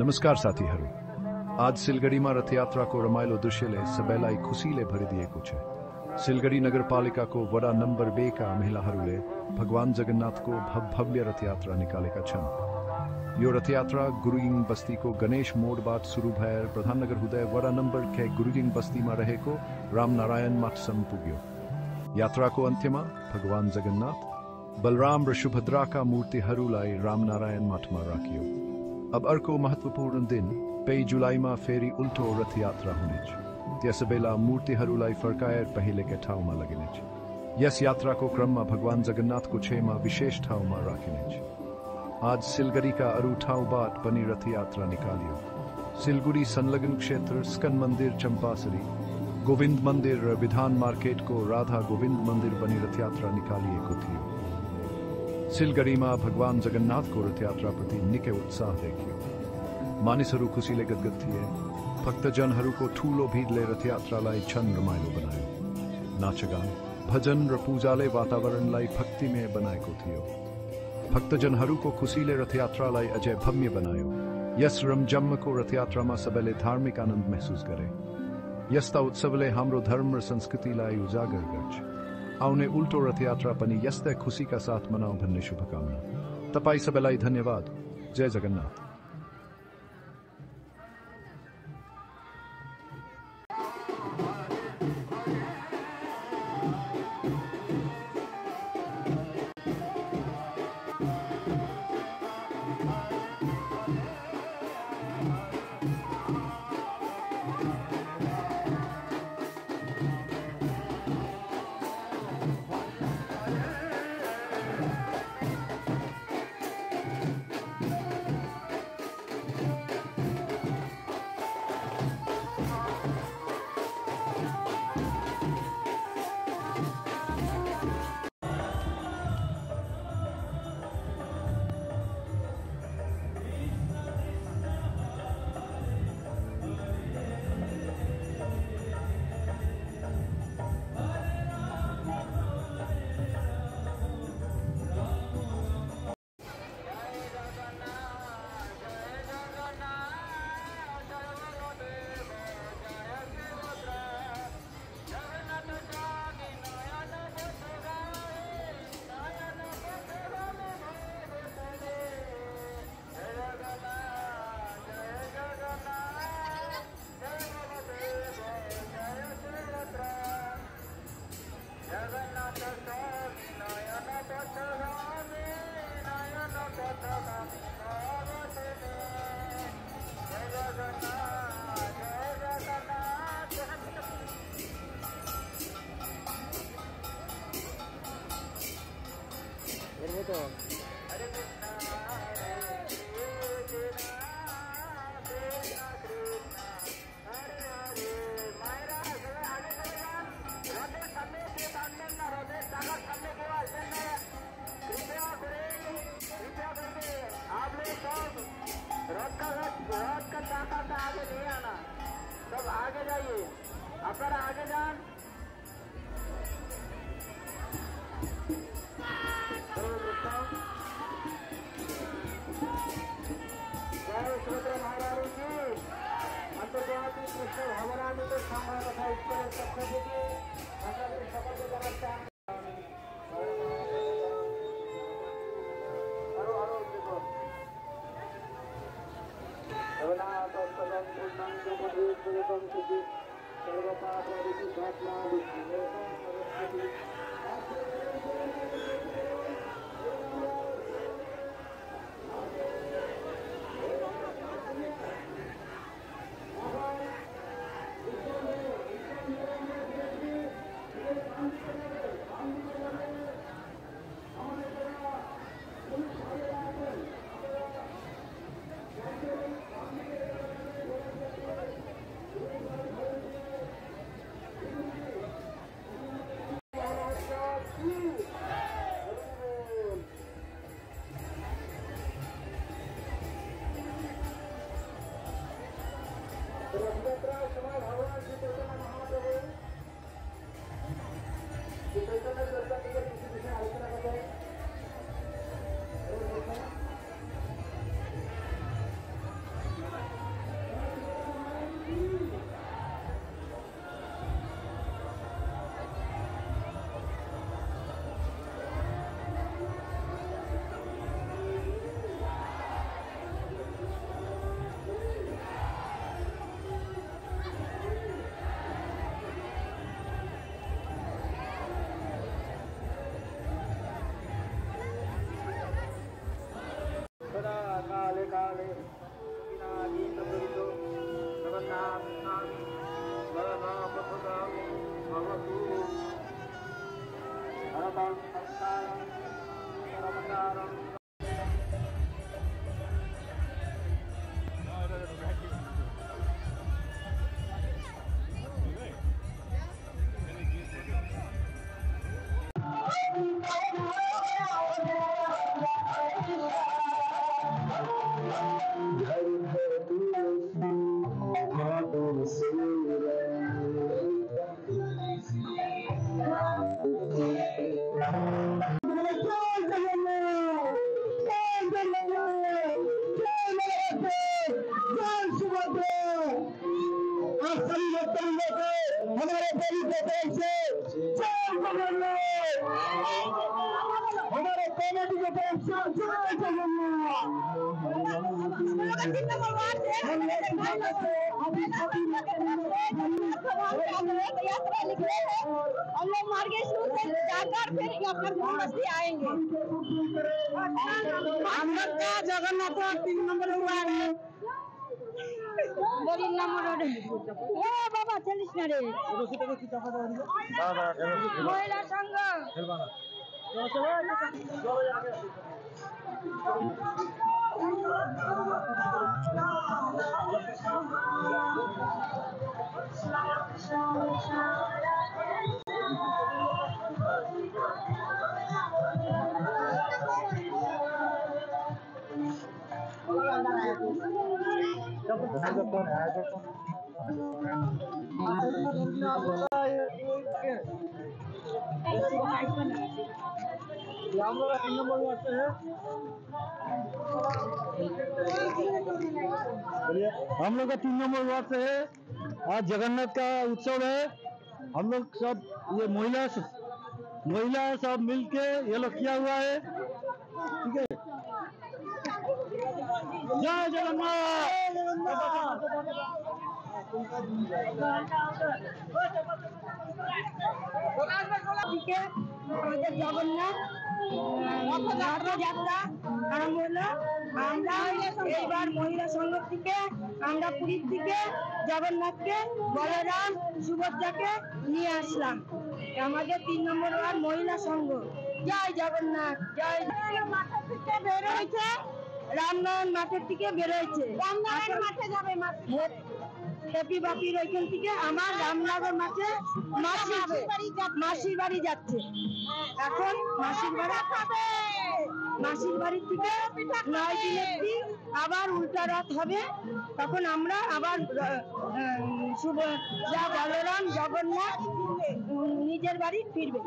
नमस्कार साथीहरू। आज सिलगढीमा रथयात्राको रमाइलो दृश्यले सबैलाई खुसीले भरिदिएको छ। सिलगढी नगरपालिकाको वडा नम्बर 2 का महिलाहरूले भगवान जगन्नाथको भव्य रथयात्रा निकालेका छन्। यो रथयात्रा गुरुङ बस्तीको गणेश मोडबाट सुरु भएर प्रधाननगर हुँदै वडा नम्बर 1 गुरुङ बस्तीमा रहेको रामनारायण मठसम्म पुग्यो। यात्राको अन्त्यमा भगवान जगन्नाथ, बलराम र सुभद्राका मूर्तिहरूलाई रामनारायण मठमा राखियो। अब अर्को महत्त्वपूर्ण दिन 2 जुलाईमा फेरि उल्टो रथयात्रा हुनेछ। त्यसबेला मूर्तिहरूलाई फर्काएर पहिलेकै ठाउँमा लगिनेछ। यस यात्राको क्रममा भगवान जगन्नाथको छेमा विशेष ठाउँमा राखिनेछ। आज सिलगढीका अरू ठाउँबाट पनि रथयात्रा निकालियो। सिलगढी संलग्न क्षेत्र स्कन मन्दिर, चम्पासरी, गोविन्द मन्दिर र विधान मार्केटको राधा गोविन्द मन्दिर पनि रथयात्रा निकालिएको थियो। सिलगढीमा भगवान जगन्नाथको रथयात्राप्रति निकै उत्साह देखियो। मानिसहरू खुसीले गदगद थिए। भक्तजनहरूको ठूलो भिडले रथयात्रालाई झन रमाइलो बनायो। नाचगान, भजन र पूजाले वातावरणलाई भक्तिमय बनाएको थियो। भक्तजनहरूको खुसीले रथयात्रालाई अझै भव्य बनायो। यस रमझमको रथयात्रामा सबैले धार्मिक आनन्द महसुस गरे। यस्ता उत्सवले हाम्रो धर्म र संस्कृतिलाई उजागर गर्छ। आउने उल्टो रथयात्रा पनि यस्तै खुसीका साथ मनाऊ भन्ने शुभकामना। तपाईँ सबैलाई धन्यवाद। जय जगन्नाथ। रथ का चाका से आगे नहीं आना, सब आगे जाइए। अगर आगे जान जय सुभद्रा महारानी की अंतर्जातीय कृष्ण भगवान को संभाल तथा ईश्वर सत्य की सकल के तरफ हम लोग मार्केट से जाकर फिर अपना बस्ती आएंगे। हम लोग का जगन्नाथ 3 नंबर हुआ है। बड़ी नंबर ओ बाबा चलिस ना रे महिला संघ हम लोग 3 नंबर वार्ड से है। हम लोग का 3 नंबर वार्ड से है। आज जगन्नाथ का उत्सव है। हम लोग सब ये महिला सब मिलके ये लोग किया हुआ है। ठीक है, जय जगन्नाथ। আমাদের জগন্নাথ রথযাত্রা আরম্ভ হলো। আমরা এইবার মহিলা সংঘ থেকে আমরা পুরীর থেকে জগন্নাথকে বলরাম সুভদ্রাকে নিয়ে আসলাম। আমাদের 3 নম্বর ওয়ার্ড মহিলা সংঘ। জয় জগন্নাথ জয়। মাঠের থেকে বের হয়েছে, রামনগর মাঠের থেকে বের হয়েছে, রামনগর মাঠে যাবে। হ্যাপি বাপির ওইখান থেকে আমার রামনগর মাঠে মাসির বাড়ি যাচ্ছে। এখন মাসির বাড়ি থেকে 9 দিনের দিন আবার উল্টা রথ হবে। তখন আমরা আবার বলরাম জগন্নাথ নিজের বাড়ি ফিরবে।